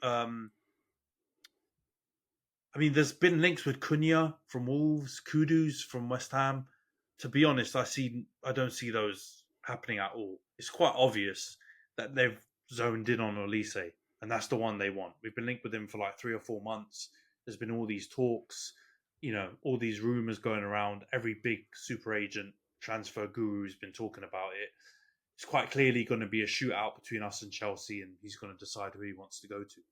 A: I mean, there's been links with Cunha from Wolves, Kudus from West Ham. To be honest, I don't see those happening at all. It's quite obvious that they've zoned in on Olise, and that's the one they want. We've been linked with him for like 3 or 4 months. There's been all these talks, all these rumours going around. Every big super agent transfer guru has been talking about it. It's quite clearly going to be a shootout between us and Chelsea, and he's going to decide who he wants to go to.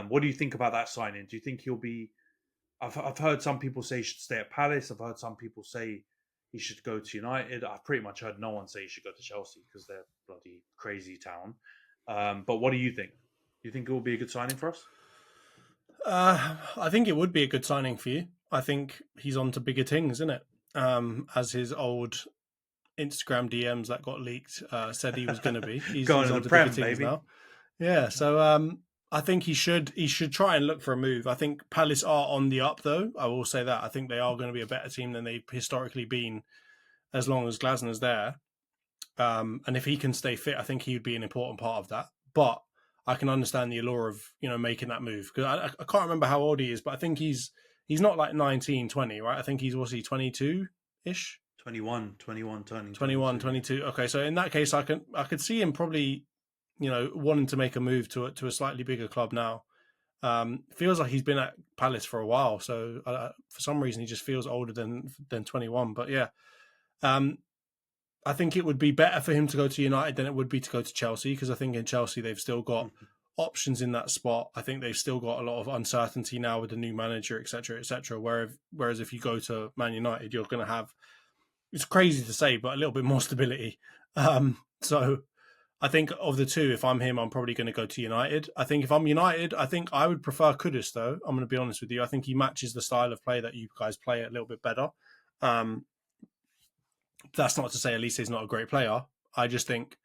A: What do you think about that signing? Do you think he'll be... I've heard some people say he should stay at Palace. I've heard some people say he should go to United. I've pretty much heard no one say he should go to Chelsea because they're bloody crazy town. But what do you think? Do you think it will be a good signing for us?
B: I think it would be a good signing for you. I think he's on to bigger things, isn't it? As his old Instagram DMs that got leaked said he was going to be. He's
A: on to bigger things now.
B: Yeah, so... I think he should try and look for a move. I think Palace are on the up, though. I will say that. I think they are going to be a better team than they've historically been as long as Glasner's there. And if he can stay fit, I think he would be an important part of that. But I can understand the allure of, making that move. Because I can't remember how old he is, but I think he's not like 19, 20, right? I think he's, 22-ish?
A: 21, turning
B: 21, 22. Okay, so in that case, I could see him probably... wanting to make a move to a slightly bigger club now. Feels like he's been at Palace for a while, so for some reason he just feels older than 21. But yeah, I think it would be better for him to go to United than it would be to go to Chelsea, because I think in Chelsea they've still got options in that spot. I think they've still got a lot of uncertainty now with the new manager, etc., etc. Whereas if you go to Man United, you're going to have, it's crazy to say, but a little bit more stability. So I think of the 2, if I'm him, I'm probably going to go to United. I think if I'm United, I think I would prefer Kudus, though. I'm going to be honest with you. I think he matches the style of play that you guys play a little bit better. That's not to say Olise is not a great player. I just think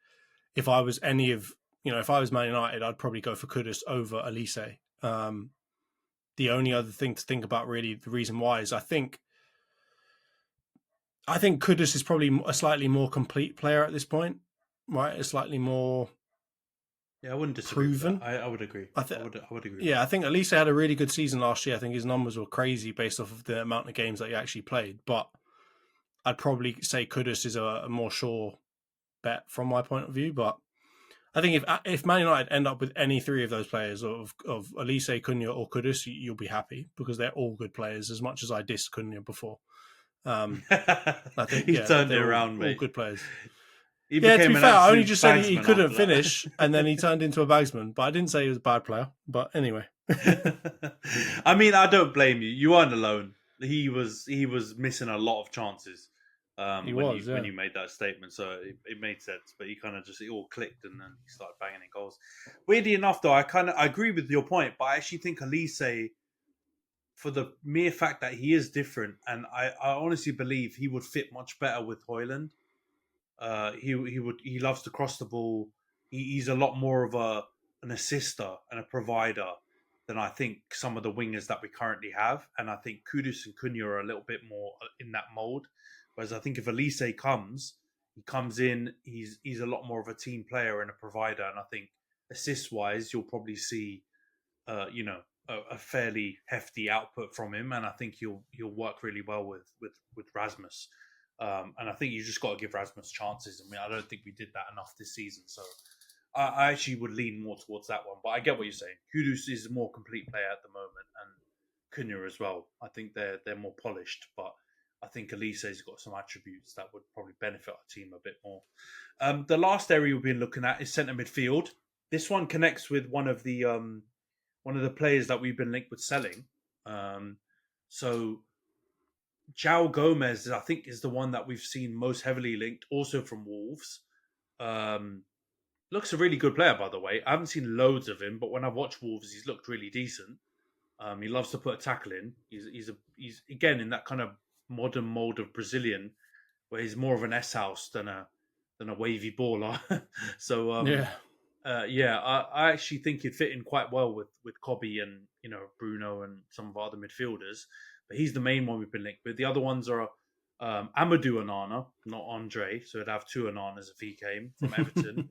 B: if I was if I was Man United, I'd probably go for Kudus over Olise. The only other thing to think about, really, the reason why is I think Kudus is probably a slightly more complete player at this point. Right, it's slightly more.
A: Yeah, I wouldn't disagree. Proven. I would agree. I would agree.
B: Yeah, I think Olise had a really good season last year. I think his numbers were crazy based off of the amount of games that he actually played. But I'd probably say Kudus is a more sure bet from my point of view. But I think if Man United end up with any 3 of those players of Olise, Cunha, or Kudus, you'll be happy because they're all good players. As much as I dissed Cunha before, I think
A: he turned it around, mate.
B: All good players.
A: To be fair,
B: I only just said he couldn't finish, and then he turned into a bagsman. But I didn't say he was a bad player. But anyway,
A: I mean, I don't blame you. You weren't alone. He was missing a lot of chances. when you made that statement. So it made sense, but he kind of just, it all clicked, and then he started banging in goals. Weirdly enough, though, I agree with your point, but I actually think Olise, for the mere fact that he is different, and I honestly believe he would fit much better with Højlund. He loves to cross the ball. He's a lot more of an assister and a provider than I think some of the wingers that we currently have. And I think Kudus and Cunha are a little bit more in that mold. Whereas I think if Olise he comes in, he's a lot more of a team player and a provider. And I think assist wise, you'll probably see, a fairly hefty output from him. And I think he'll work really well with Rasmus. And I think you just got to give Rasmus chances. I mean, I don't think we did that enough this season. So I actually would lean more towards that one. But I get what you're saying. Kudus is a more complete player at the moment, and Cunha as well. I think they're more polished, but I think Olise's got some attributes that would probably benefit our team a bit more. The last area we've been looking at is centre midfield. This one connects with one of the players that we've been linked with selling. So João Gomez, I think, is the one that we've seen most heavily linked, also from Wolves. Looks a really good player, by the way. I haven't seen loads of him, but when I've watched Wolves, he's looked really decent. He loves to put a tackle in. He's again in that kind of modern mold of Brazilian, where he's more of an S-house than a wavy baller. So I actually think he'd fit in quite well with Kobbie and Bruno and some of our other midfielders. But he's the main one we've been linked with. The other ones are Amadou Onana, not Andre, so it'd have two Onanas if he came from Everton,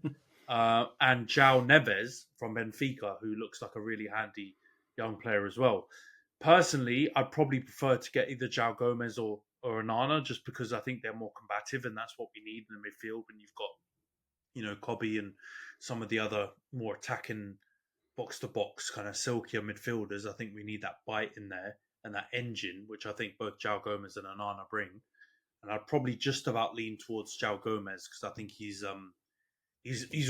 A: and João Neves from Benfica, who looks like a really handy young player as well. Personally, I'd probably prefer to get either João Gomez or Onana, just because I think they're more combative, and that's what we need in the midfield when you've got, Kobbie and some of the other more attacking box-to-box kind of silkier midfielders. I think we need that bite in there and that engine, which I think both João Gomez and Onana bring. And I'd probably just about lean towards João Gomez, because I think he's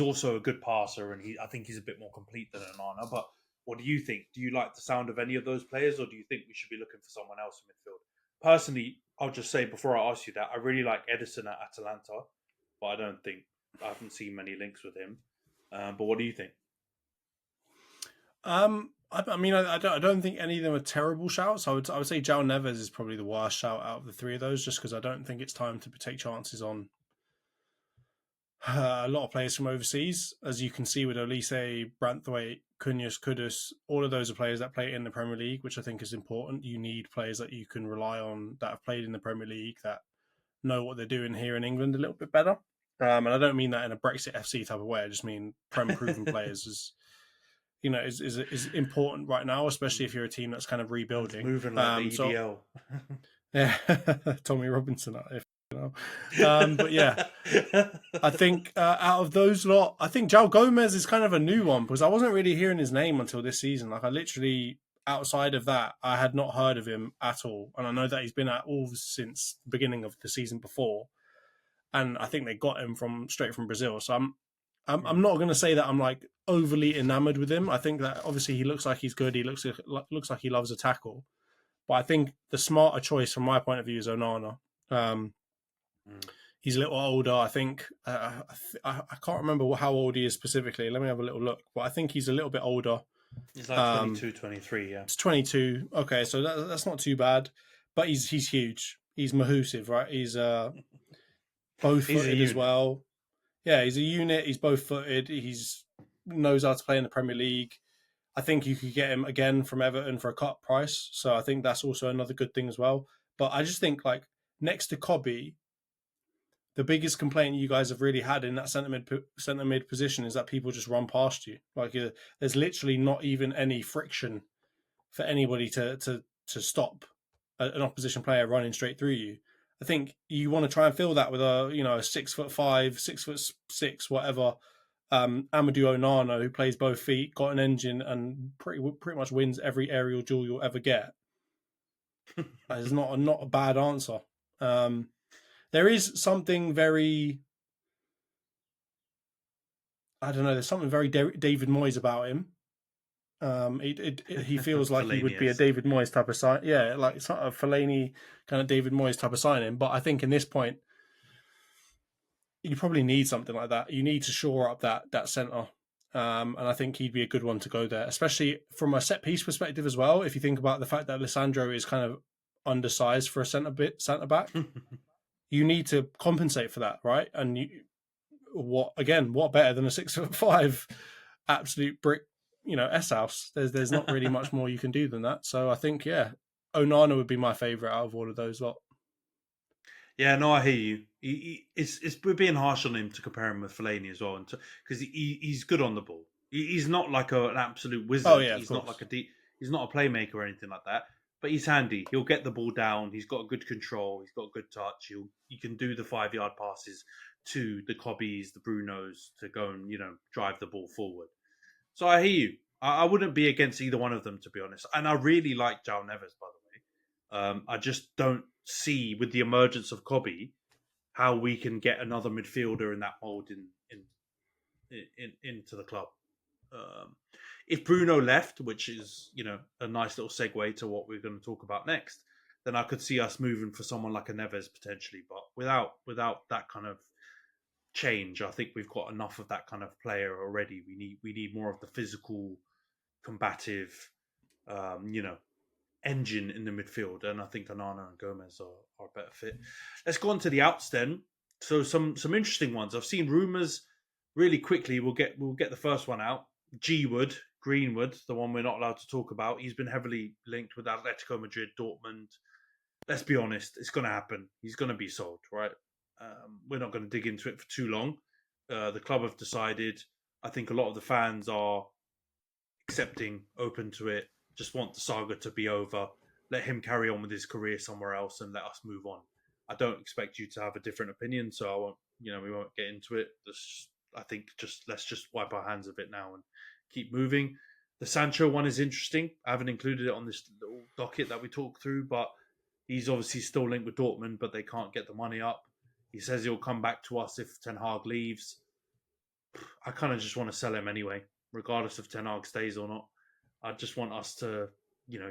A: also a good passer, and I think he's a bit more complete than Onana. But what do you think? Do you like the sound of any of those players, or do you think we should be looking for someone else in midfield? Personally, I'll just say before I ask you that, I really like Edison at Atalanta, but I haven't seen many links with him. But what do you think?
B: I mean, I don't think any of them are terrible shouts. I would say João Neves is probably the worst shout out of the three of those, just because I don't think it's time to take chances on a lot of players from overseas. As you can see with Olise, Branthwaite, Cunha, Kudus, all of those are players that play in the Premier League, which I think is important. You need players that you can rely on that have played in the Premier League, that know what they're doing here in England a little bit better. And I don't mean that in a Brexit FC type of way. I just mean Prem-proven players is important right now, especially if you're a team that's kind of rebuilding.
A: It's moving like the EDL.
B: Yeah, Tommy Robinson, but yeah, I think out of those lot, I think João Gomez is kind of a new one, because I wasn't really hearing his name until this season. Like, I literally, outside of that, I had not heard of him at all. And I know that he's been at Wolves since the beginning of the season before. And I think they got him straight from Brazil. So I'm not going to say that I'm like overly enamored with him. I think that obviously he looks like he's good. He looks like he loves a tackle. But I think the smarter choice from my point of view is Onana. He's a little older. I think I can't remember how old he is specifically. Let me have a little look. But I think he's a little bit older.
A: He's like 22, 23, yeah.
B: It's 22. Okay, so that's not too bad. But he's huge. He's mahoosive, right? He's both-footed as well. Yeah, he's a unit. He's both-footed. He's knows how to play in the Premier League. I think you could get him again from Everton for a cut price. So I think that's also another good thing as well. But I just think, like, next to Kobbie, the biggest complaint you guys have really had in that centre mid position is that people just run past you. Like, there's literally not even any friction for anybody to stop an opposition player running straight through you. I think you want to try and fill that with a 6'5", 6'6", whatever. Amadou Onana, who plays both feet, got an engine, and pretty much wins every aerial duel you'll ever get. That is not a bad answer. There is something very, I don't know. There's something very David Moyes about him. He feels like he would be a David Moyes type of sign. Yeah, like sort of Fellaini kind of David Moyes type of signing. But I think in this point, you probably need something like that. You need to shore up that centre. And I think he'd be a good one to go there, especially from a set piece perspective as well. If you think about the fact that Alessandro is kind of undersized for a centre back, you need to compensate for that, right? And what better than a 6'5" absolute brick, S house? There's not really much more you can do than that. So I think Onana would be my favourite out of all of those lot.
A: Yeah, no, I hear you. We're being harsh on him to compare him with Fellaini as well, because he's good on the ball. He's not like an absolute wizard.
B: Oh, yeah,
A: he's not like he's not a playmaker or anything like that. But he's handy. He'll get the ball down. He's got good control. He's got good touch. He can do the 5-yard passes to the Cobbies, the Brunos to go and drive the ball forward. So I hear you. I wouldn't be against either one of them, to be honest. And I really like João Neves, by the way. I just don't see, with the emergence of Cobby, how we can get another midfielder in that mould into the club. If Bruno left, which is a nice little segue to what we're going to talk about next, then I could see us moving for someone like a Neves potentially. But without that kind of change, I think we've got enough of that kind of player already. We need more of the physical, combative, engine in the midfield, and I think Onana and Gomez are a better fit. Let's go on to the outs then. So some interesting ones. I've seen rumours really quickly. We'll get the first one out. Greenwood, the one we're not allowed to talk about. He's been heavily linked with Atletico Madrid, Dortmund. Let's be honest, it's going to happen. He's going to be sold, right? We're not going to dig into it for too long. The club have decided. I think a lot of the fans are accepting, open to it. Just want the saga to be over. Let him carry on with his career somewhere else and let us move on. I don't expect you to have a different opinion, so I won't. We won't get into it. I think let's just wipe our hands of it now and keep moving. The Sancho one is interesting. I haven't included it on this little docket that we talked through, but he's obviously still linked with Dortmund, but they can't get the money up. He says he'll come back to us if Ten Hag leaves. I kind of just want to sell him anyway, regardless if Ten Hag stays or not. I just want us to,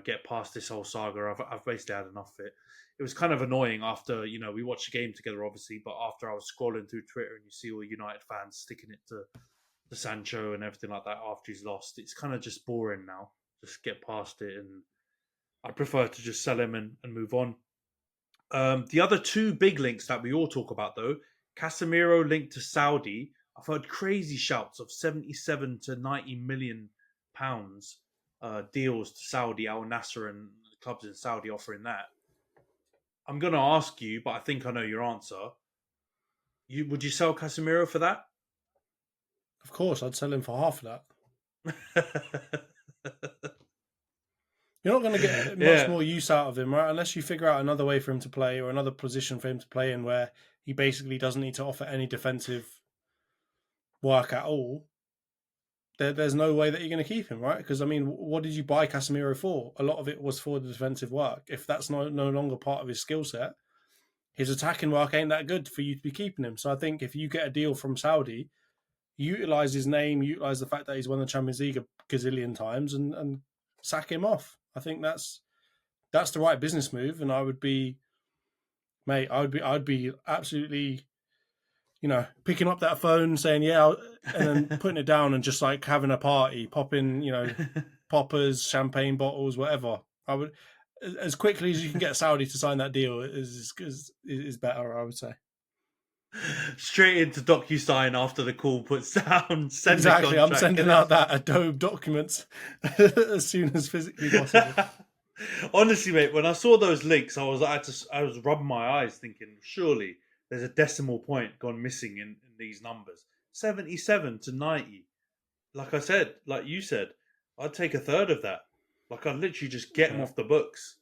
A: get past this whole saga. I've basically had enough of it. It was kind of annoying after, we watched the game together, obviously, but after I was scrolling through Twitter and you see all United fans sticking it to Sancho and everything like that after he's lost, it's kind of just boring now. Just get past it, and I prefer to just sell him and move on. The other two big links that we all talk about, though, Casemiro linked to Saudi. I've heard crazy shouts of 77 to 90 million pounds deals to Saudi, Al Nassr and the clubs in Saudi offering that. I'm going to ask you, but I think I know your answer. Would you sell Casemiro for that?
B: Of course, I'd sell him for half of that. You're not going to get much more use out of him, right? Unless you figure out another way for him to play or another position for him to play in where he basically doesn't need to offer any defensive work at all. There's no way that you're going to keep him, right? Because, what did you buy Casemiro for? A lot of it was for the defensive work. If that's no longer part of his skill set, his attacking work ain't that good for you to be keeping him. So I think if you get a deal from Saudi, utilise his name, utilise the fact that he's won the Champions League a gazillion times and sack him off. I think that's the right business move, and I'd be absolutely, picking up that phone, saying and then putting it down and just like having a party, popping, poppers, champagne bottles, whatever. I would, as quickly as you can get Saudi to sign that deal is better, I would say.
A: Straight into DocuSign after the call puts down.
B: Exactly, I'm sending out that Adobe documents as soon as physically possible.
A: Honestly, mate, when I saw those links, I was rubbing my eyes, thinking, surely there's a decimal point gone missing in these numbers. 77 to 90. Like I said, like you said, I'd take a third of that. Like I'd literally just get them off the books.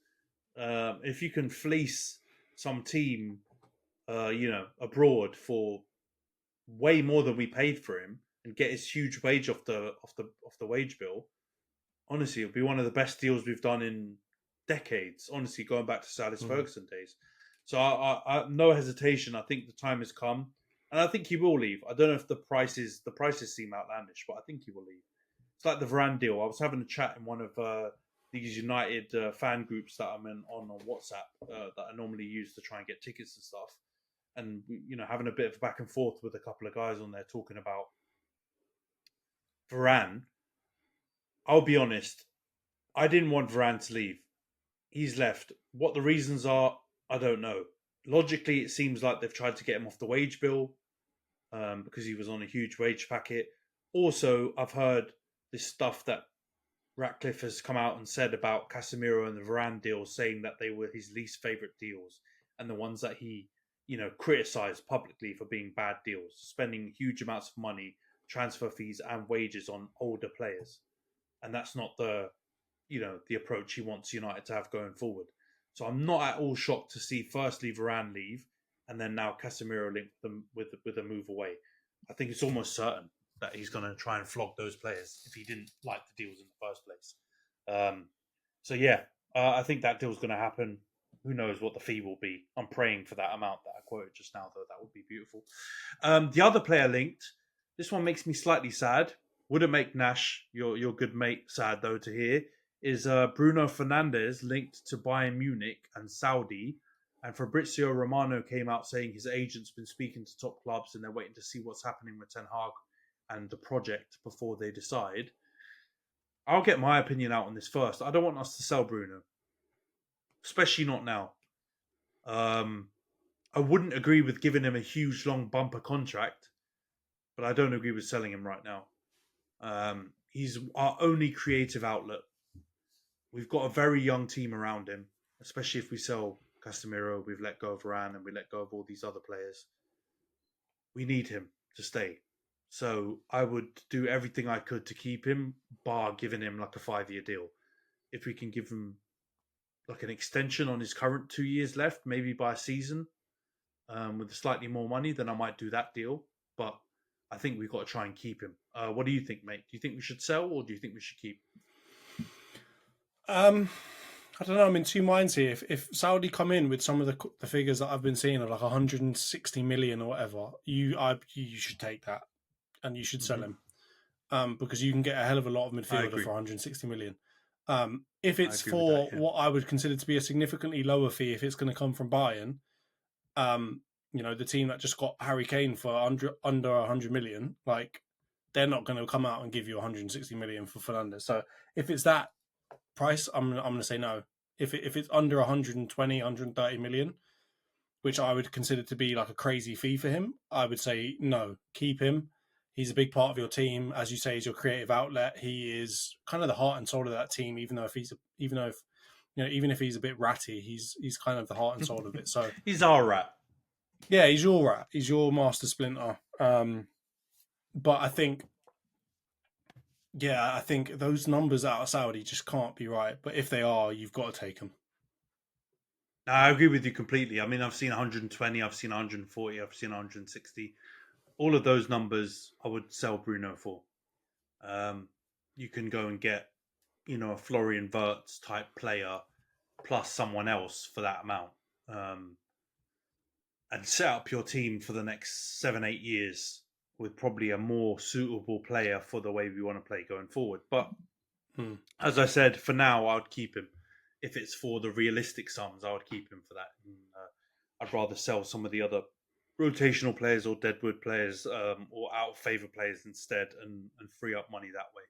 A: If you can fleece some team, abroad for way more than we paid for him and get his huge wage off the wage bill, honestly, it'll be one of the best deals we've done in decades. Honestly, going back to Sir Alex Ferguson days. So I no hesitation. I think the time has come, and I think he will leave. I don't know if the prices seem outlandish, but I think he will leave. It's like the Varane deal. I was having a chat in one of these United fan groups that I'm in on WhatsApp that I normally use to try and get tickets and stuff. And, having a bit of back and forth with a couple of guys on there talking about Varane. I'll be honest, I didn't want Varane to leave. He's left. What the reasons are, I don't know. Logically, it seems like they've tried to get him off the wage bill because he was on a huge wage packet. Also, I've heard this stuff that Ratcliffe has come out and said about Casemiro and the Varane deals, saying that they were his least favourite deals and the ones that he, criticised publicly for being bad deals, spending huge amounts of money, transfer fees and wages on older players. And that's not the approach he wants United to have going forward. So I'm not at all shocked to see firstly Varane leave and then now Casemiro link them with a move away. I think it's almost certain that he's going to try and flog those players if he didn't like the deals in the first place. I think that deal's going to happen. Who knows what the fee will be? I'm praying for that amount that I quoted just now, though. That would be beautiful. The other player linked, this one makes me slightly sad. Wouldn't make Nash, your good mate, sad, though, to hear, is Bruno Fernandes linked to Bayern Munich and Saudi. And Fabrizio Romano came out saying his agent's been speaking to top clubs and they're waiting to see what's happening with Ten Hag and the project before they decide. I'll get my opinion out on this first. I don't want us to sell Bruno, especially not now. I wouldn't agree with giving him a huge, long bumper contract, but I don't agree with selling him right now. He's our only creative outlet. We've got a very young team around him, especially if we sell Casemiro, we've let go of Varane, and we let go of all these other players. We need him to stay. So I would do everything I could to keep him, bar giving him like a 5-year deal. If we can give him like an extension on his current 2 years left, maybe by a season, with slightly more money, then I might do that deal. But I think we've got to try and keep him. What do you think, mate? Do you think we should sell or do you think we should keep?
B: I don't know. I'm in two minds here. If Saudi come in with some of the figures that I've been seeing of like 160 million or whatever, you should take that and you should sell him, because you can get a hell of a lot of midfielder for 160 million. If it's for what I would consider to be a significantly lower fee, if it's going to come from Bayern, the team that just got Harry Kane for under 100 million, like they're not going to come out and give you 160 million for Fernandes. So if it's that price, I'm going to say no. If it's under 120, 130 million, which I would consider to be like a crazy fee for him, I would say no, keep him. He's a big part of your team, as you say, he's your creative outlet. He is kind of the heart and soul of that team. Even if he's a bit ratty, he's kind of the heart and soul of it. So
A: he's our rat.
B: Yeah, he's your rat. He's your master splinter. But I think those numbers out of Saudi just can't be right. But if they are, you've got to take them.
A: I agree with you completely. I mean, I've seen 120, I've seen 140, I've seen 160. All of those numbers I would sell Bruno for. You can go and get, a Florian Wirtz type player plus someone else for that amount. And set up your team for the next 7-8 years with probably a more suitable player for the way we want to play going forward. But as I said, for now, I would keep him. If it's for the realistic sums, I would keep him for that. And, I'd rather sell some of the other rotational players or deadwood players or out of favour players instead and free up money that way.